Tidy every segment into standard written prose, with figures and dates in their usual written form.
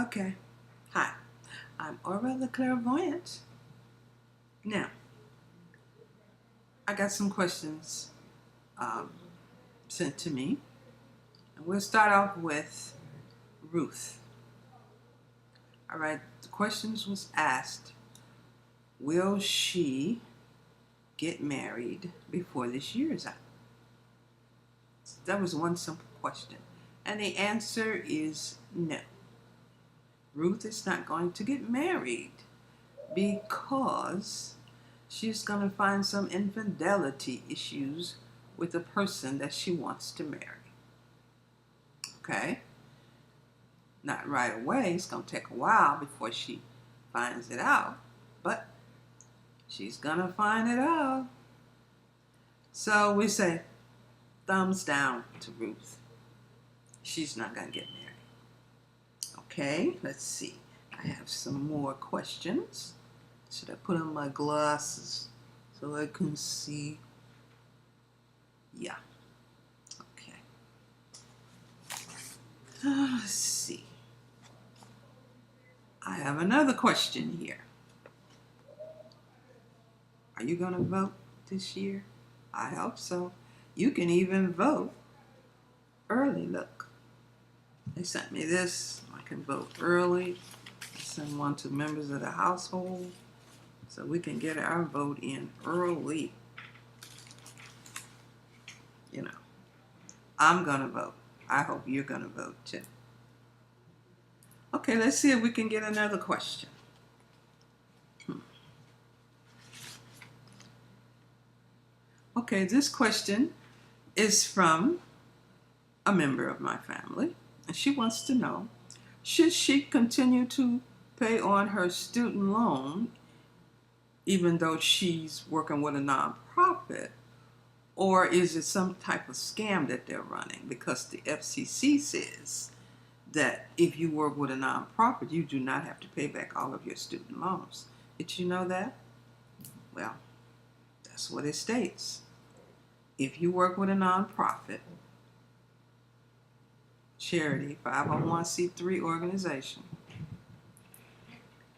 Okay. Hi, I'm Aura the Clairvoyant. Now, I got some questions sent to me. And we'll start off with Ruth. All right, the questions was asked, will she get married before this year is out? That was one simple question. And the answer is no. Ruth is not going to get married because she's going to find some infidelity issues with the person that she wants to marry. Okay? Not right away. It's going to take a while before she finds it out. But she's going to find it out. So we say, thumbs down to Ruth. She's not going to get married. Okay, let's see. I have some more questions. Should I put on my glasses so I can see? Yeah. Okay. Let's see. I have another question here. Are you going to vote this year? I hope so. You can even vote early. Look, they sent me this. I can vote early. Send one to members of the household so we can get our vote in early. You know, I'm going to vote. I hope you're going to vote too. Okay, let's see if we can get another question. Okay, this question is from a member of my family, and she wants to know, should she continue to pay on her student loan even though she's working with a nonprofit, or is it some type of scam that they're running? Because the FCC says that if you work with a nonprofit, you do not have to pay back all of your student loans. Did you know that? Well, that's what it states. If you work with a nonprofit, charity, 501c3 organization,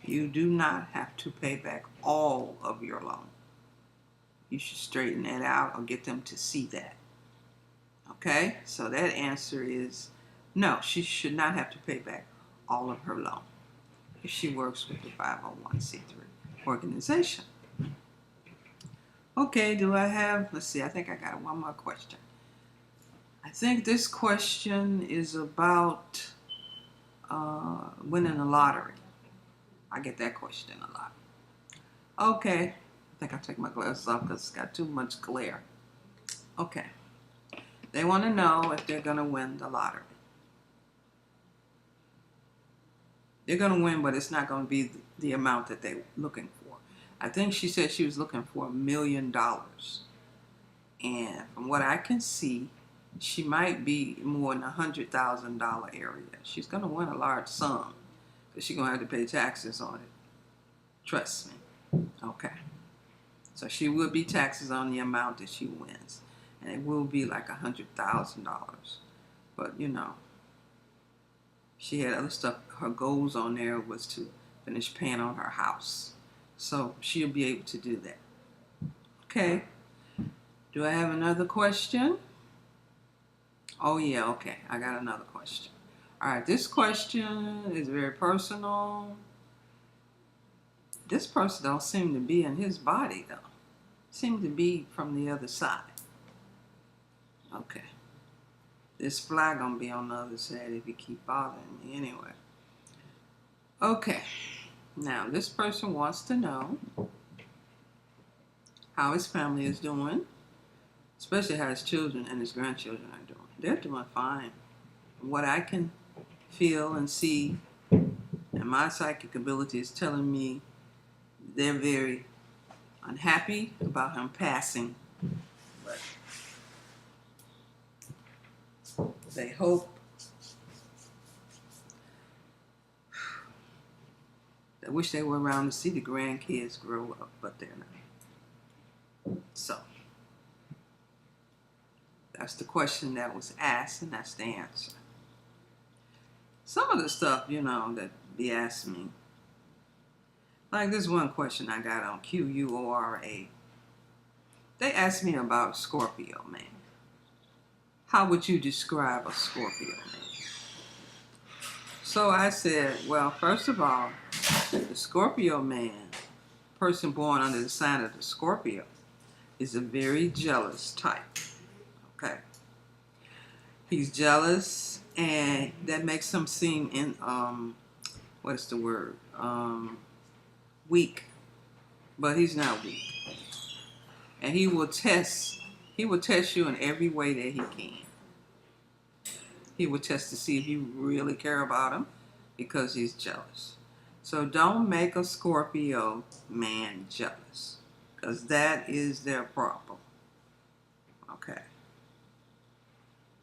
you do not have to pay back all of your loan. You should straighten that out or get them to see that. Okay? So that answer is no, she should not have to pay back all of her loan if she works with the 501c3 organization. Okay, do I have, let's see, I think I got one more question. I think this question is about winning the lottery. I get that question a lot. Okay, I think I'll take my glasses off because it's got too much glare. Okay, they want to know if they're going to win the lottery. They're going to win, but it's not going to be the amount that they're looking for. I think she said she was looking for $1 million. And from what I can see, she might be more in the $100,000 area. She's going to win a large sum because she's going to have to pay taxes on it. Trust me. Okay. So she will be taxes on the amount that she wins. And it will be like $100,000. But, you know, she had other stuff. Her goals on there was to finish paying on her house. So she'll be able to do that. Okay. Do I have another question? Oh, yeah, okay. I got another question. All right, this question is very personal. This person don't seem to be in his body, though. Seem to be from the other side. Okay. This fly gonna be on the other side if you keep bothering me anyway. Okay. Now, this person wants to know how his family is doing, especially how his children and his grandchildren are doing. They're doing fine. From what I can feel and see, and my psychic ability is telling me they're very unhappy about him passing. But they hope I wish they were around to see the grandkids grow up, but they're not. So, that's the question that was asked, and that's the answer. some of the stuff, that be asking me. Like this one question I got on QUORA. They asked me about Scorpio man. How would you describe a Scorpio man? So I said, well, first of all, the Scorpio man, person born under the sign of the Scorpio, is a very jealous type. Okay. He's jealous, and that makes him seem weak. But he's not weak. And he will test you in every way that he can. He will test to see if you really care about him because he's jealous. So don't make a Scorpio man jealous, because that is their problem. Okay.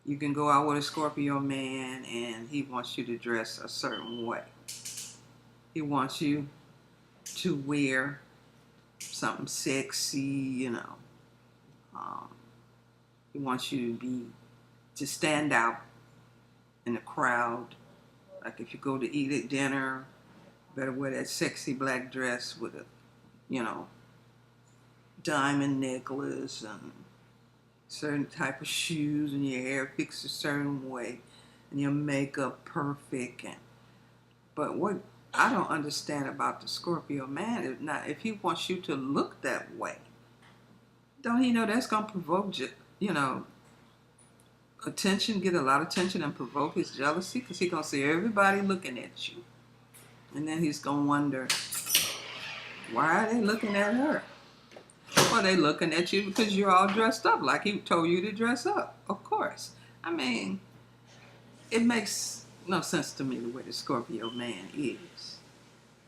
You can go out with a Scorpio man and he wants you to dress a certain way. He wants you to wear something sexy, He wants you to stand out in the crowd. Like if you go to eat at dinner, better wear that sexy black dress with a, diamond necklace and certain type of shoes, and your hair fixed a certain way, and your makeup perfect. But what I don't understand about the Scorpio man is not if he wants you to look that way. Don't he know that's gonna provoke, attention, get a lot of attention, and provoke his jealousy? Because he's gonna see everybody looking at you, and then he's gonna wonder, why are they looking at her? Well, they looking at you because you're all dressed up like he told you to dress up. Of course. I mean, it makes no sense to me the way the Scorpio man is.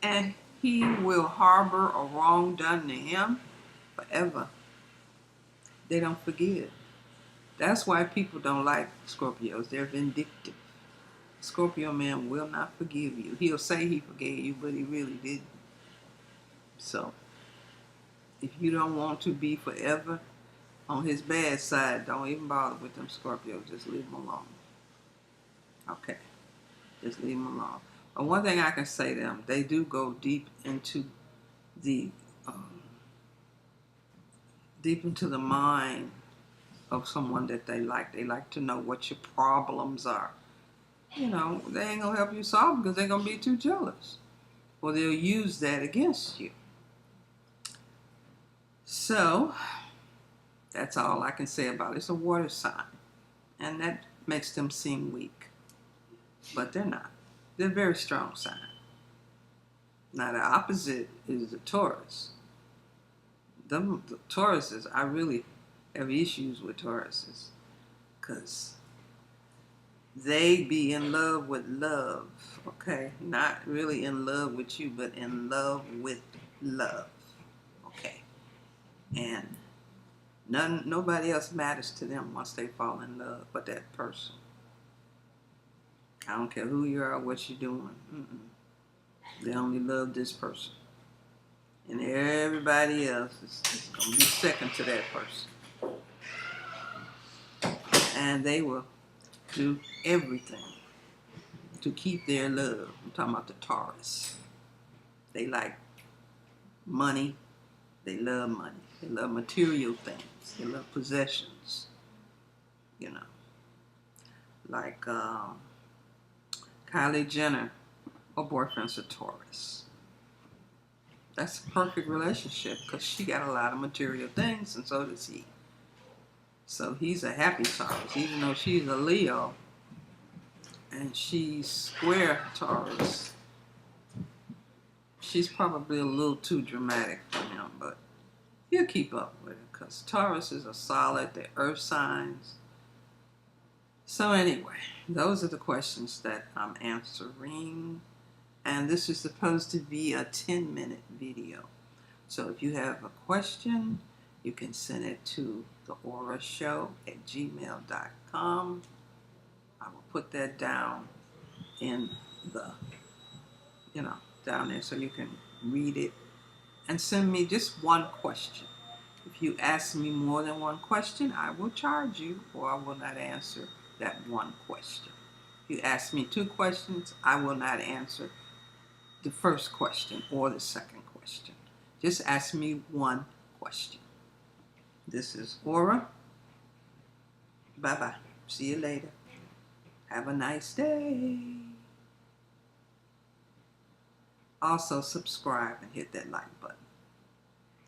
And he will harbor a wrong done to him forever. They don't forgive. That's why people don't like Scorpios. They're vindictive. Scorpio man will not forgive you. He'll say he forgave you, but he really didn't. So, if you don't want to be forever on his bad side, don't even bother with them Scorpios. Just leave them alone. Okay. Just leave them alone. But one thing I can say to them, they do go deep into the mind of someone that they like. They like to know what your problems are. They ain't gonna help you solve them because they're gonna be too jealous. Or they'll use that against you. So, that's all I can say about it. It's a water sign. And that makes them seem weak. But they're not. They're a very strong sign. Now, the opposite is the Taurus. The Tauruses, I really have issues with Tauruses. Because they be in love with love. Okay? Not really in love with you, but in love with love. Okay? And nobody else matters to them once they fall in love but that person. I don't care who you are or what you're doing. They only love this person. And everybody else is going to be second to that person. And they will do everything to keep their love. I'm talking about the Taurus. They like money. They love money. They love material things. They love possessions. Like Kylie Jenner, her boyfriend's a Taurus. That's a perfect relationship because she got a lot of material things and so does he. So he's a happy Taurus, even though she's a Leo and she's square Taurus. She's probably a little too dramatic for him, but he'll keep up with it because Tauruses are solid, they're earth signs. So anyway, those are the questions that I'm answering. And this is supposed to be a 10-minute video. So if you have a question, you can send it to theaurashow@gmail.com. I will put that down in the, down there so you can read it. And send me just one question. If you ask me more than one question, I will charge you or I will not answer that one question. You ask me 2 questions, I will not answer the first question or the second question. Just ask me 1 question. This is Aura. Bye-bye. See you later. Have a nice day. Also subscribe and hit that like button.